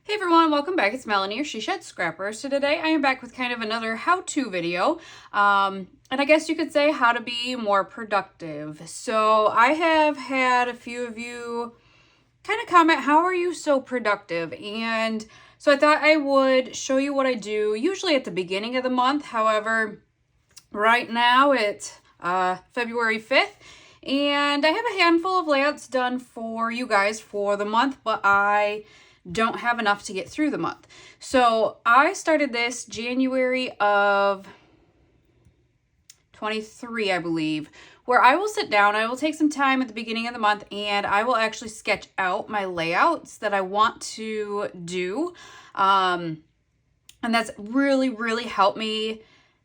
Hey everyone, welcome back. It's Melanie, your She Shed Scrapper. So today I am back with kind of another how-to video. And I guess you could say how to be more productive. So I have had a few of you kind of comment, how are you so productive? And so I thought I would show you what I do usually at the beginning of the month. However, right now it's February 5th. And I have a handful of layouts done for you guys for the month, but I don't have enough to get through the month. So I started this January of 23, I believe, where I will sit down, I will take some time at the beginning of the month, and I will actually sketch out my layouts that I want to do. And that's really helped me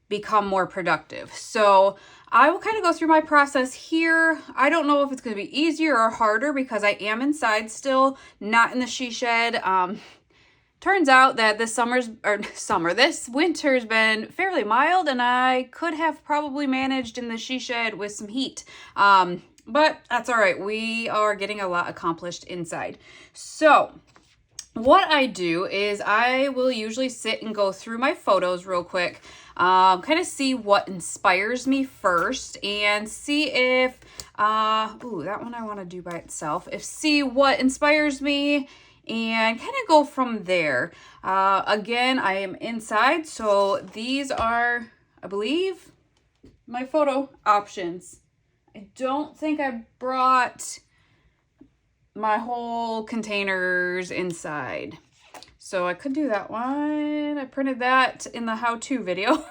become more productive. So I will kind of go through my process here. I don't know if it's going to be easier or harder because I am inside still, not in the she shed. Turns out that this winter's been fairly mild, and I could have probably managed in the she shed with some heat. But that's all right. We are getting a lot accomplished inside. So what I do is I will usually sit and go through my photos real quick, kind of see what inspires me first, and see if, that one I want to do by itself, see what inspires me, and kind of go from there. Again, I am inside, so these are, I believe, my photo options. I don't think I brought my whole containers inside. So I could do that one. I printed that in the how-to video.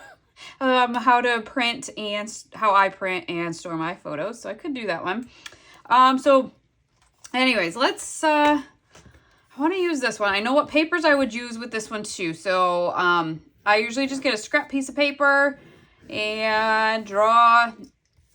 How to print and how I print and store my photos. So I could do that one. So anyways, let's, I want to use this one. I know what papers I would use with this one too. So I usually just get a scrap piece of paper and draw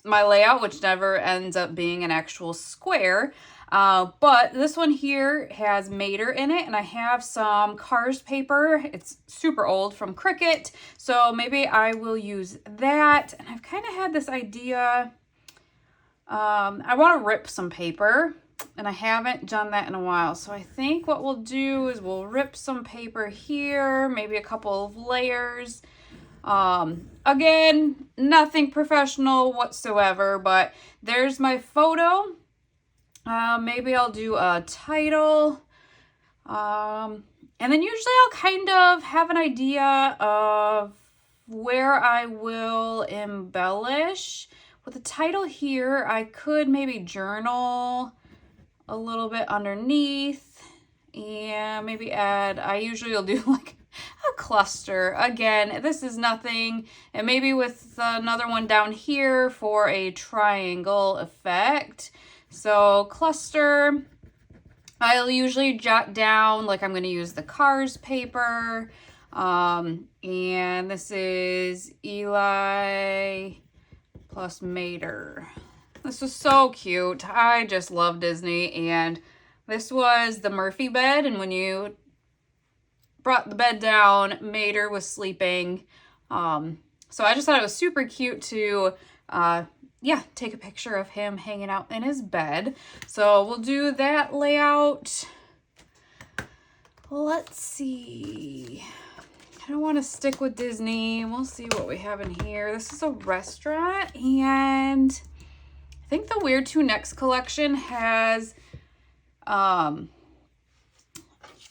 my layout, which never ends up being an actual square. But this one here has Mater in it, and I have some Cars paper. It's super old from Cricut, so maybe I will use that. And I've kind of had this idea. I want to rip some paper, and I haven't done that in a while. So I think what we'll do is we'll rip some paper here, maybe a couple of layers. Again, nothing professional whatsoever, but there's my photo. Maybe I'll do a title. And then usually I'll kind of have an idea of where I will embellish. With the title here, I could maybe journal a little bit underneath and maybe add, I usually will do like a cluster. Again, this is nothing. And maybe with another one down here for a triangle effect. So cluster, I'll usually jot down, like I'm going to use the Cars paper. And this is Eli plus Mater. This was so cute. I just love Disney. And this was the Murphy bed. And when you brought the bed down, Mater was sleeping. So I just thought it was super cute to, take a picture of him hanging out in his bed. So we'll do that layout. Let's see. I don't want to stick with Disney. We'll see what we have in here. This is a restaurant, and I think the Where to Next collection has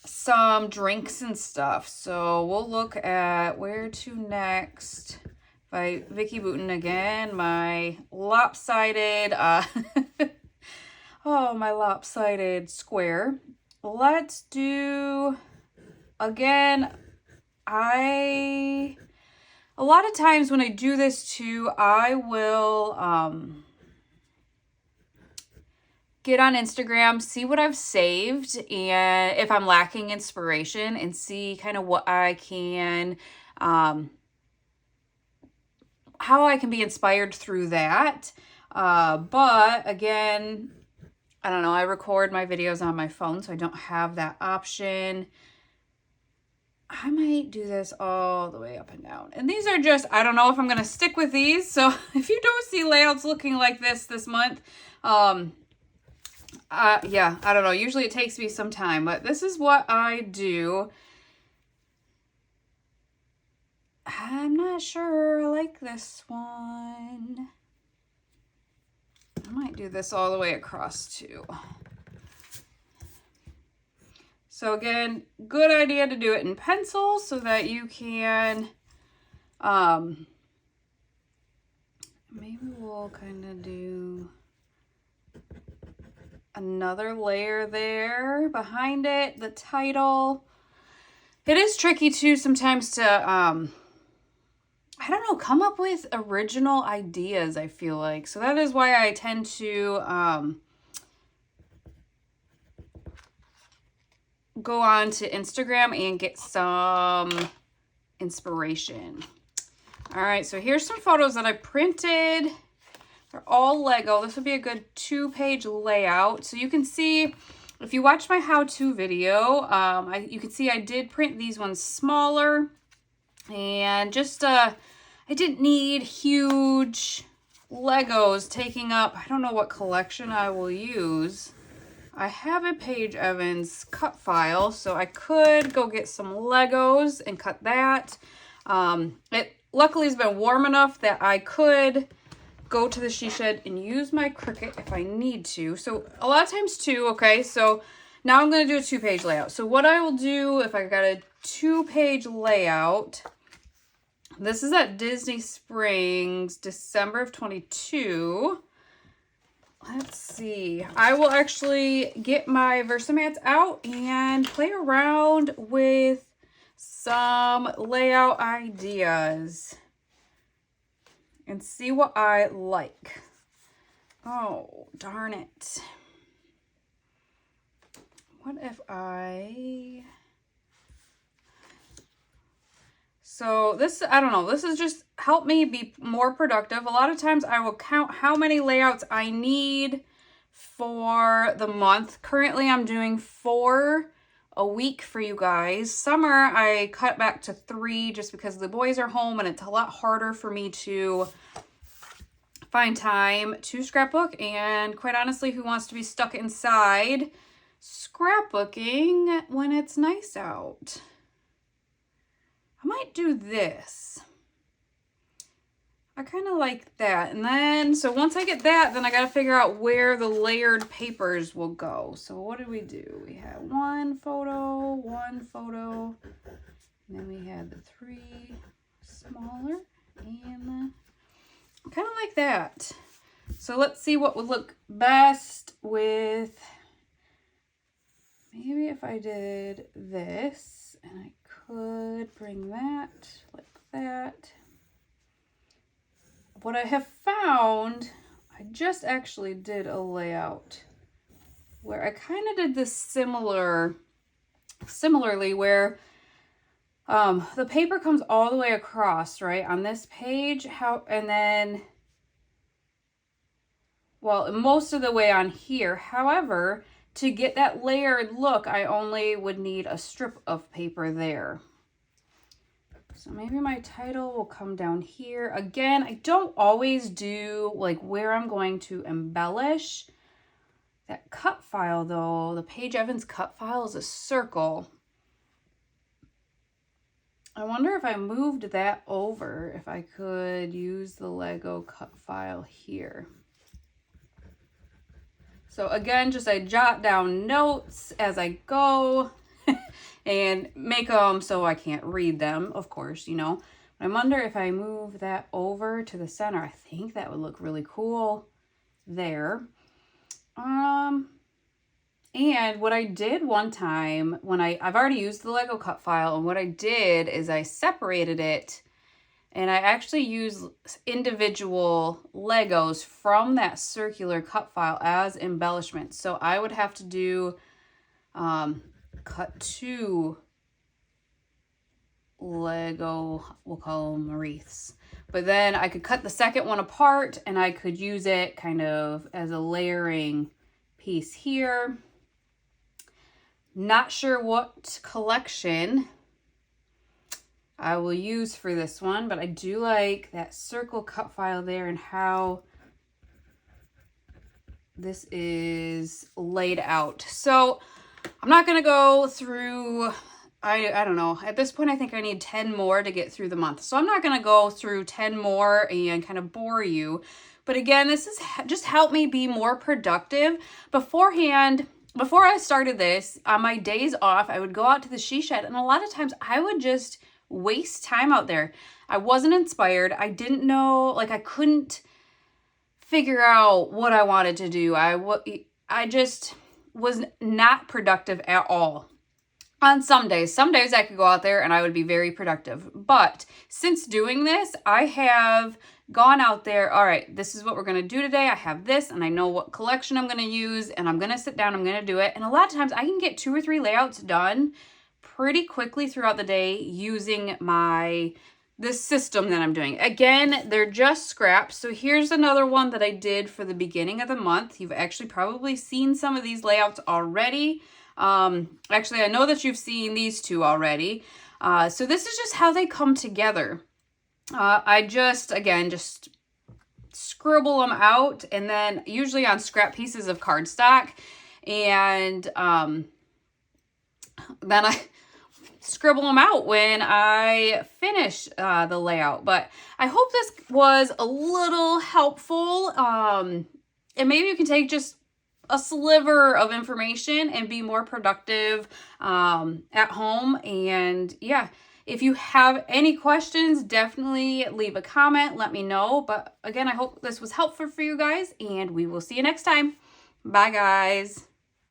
some drinks and stuff. So we'll look at Where to Next by Vicki Boutin again. My lopsided, my lopsided square. Let's do, again, a lot of times when I do this too, I will get on Instagram, see what I've saved, and if I'm lacking inspiration, and see kind of what I can, how I can be inspired through that. But again, I don't know, I record my videos on my phone, so I don't have that option. I might do this all the way up and down. And these are just, I don't know if I'm going to stick with these. So if you don't see layouts looking like this month, Yeah, I don't know. Usually it takes me some time, but this is what I do. I'm not sure I like this one. I might do this all the way across too. So again, good idea to do it in pencil so that you can, maybe we'll kind of do another layer there behind it, the title. It is tricky too sometimes to, I don't know, come up with original ideas, I feel like. So that is why I tend to go on to Instagram and get some inspiration. All right, so here's some photos that I printed. They're all Lego. This would be a good 2-page layout. So you can see, if you watch my how-to video, you can see I did print these ones smaller. And just, I didn't need huge Legos taking up, I don't know what collection I will use. I have a Paige Evans cut file, so I could go get some Legos and cut that. It luckily has been warm enough that I could go to the she shed and use my Cricut if I need to. So a lot of times too, okay, so now I'm going to do a 2-page layout. So what I will do if I got a 2-page layout, this is at Disney Springs, December of 22. Let's see. I will actually get my Versamats out and play around with some layout ideas and see what I like. Oh, darn it. What if So this, I don't know, this is just help me be more productive. A lot of times I will count how many layouts I need for the month. Currently I'm doing 4 a week for you guys. Summer I cut back to 3 just because the boys are home and it's a lot harder for me to find time to scrapbook. And quite honestly, who wants to be stuck inside scrapbooking when it's nice out? I might do this. I kind of like that. And then, so once I get that, then I got to figure out where the layered papers will go. So what did we do? We had one photo, and then we had the 3 smaller, and kind of like that. So let's see what would look best with, maybe if I did this, and I could bring that like that. What I have found, I just actually did a layout where I kind of did this similarly where the paper comes all the way across, right, on this page, and then, well, most of the way on here. However, to get that layered look, I only would need a strip of paper there. So maybe my title will come down here. Again, I don't always do like where I'm going to embellish. That cut file though, the Paige Evans cut file is a circle. I wonder if I moved that over, if I could use the Lego cut file here. So again, just I jot down notes as I go and make them so I can't read them, of course, you know. I wonder if I move that over to the center. I think that would look really cool there. And what I did one time when I've already used the Lego cut file, and what I did is I separated it. And I actually use individual Legos from that circular cut file as embellishment. So I would have to do cut 2 Lego, we'll call them wreaths. But then I could cut the second one apart and I could use it kind of as a layering piece here. Not sure what collection I will use for this one, but I do like that circle cut file there and how this is laid out. So I'm not going to go through, I don't know. At this point, I think I need 10 more to get through the month. So I'm not going to go through 10 more and kind of bore you. But again, this is just helped me be more productive. Beforehand, before I started this, on my days off, I would go out to the she shed, and a lot of times I would just waste time out there. I wasn't inspired. I didn't know, like I couldn't figure out what I wanted to do. I just was not productive at all. On some days I could go out there and I would be very productive. But since doing this, I have gone out there. All right, this is what we're going to do today. I have this and I know what collection I'm going to use, and I'm going to sit down, I'm going to do it. And a lot of times I can get 2 or 3 layouts done pretty quickly throughout the day using this system that I'm doing. Again, they're just scraps. So here's another one that I did for the beginning of the month. You've actually probably seen some of these layouts already. Actually, I know that you've seen these 2 already. So this is just how they come together. I just scribble them out, and then usually on scrap pieces of cardstock, and then I scribble them out when I finish the layout. But I hope this was a little helpful, and maybe you can take just a sliver of information and be more productive at home. And yeah, if you have any questions, definitely leave a comment, let me know. But again, I hope this was helpful for you guys, and we will see you next time. Bye, guys.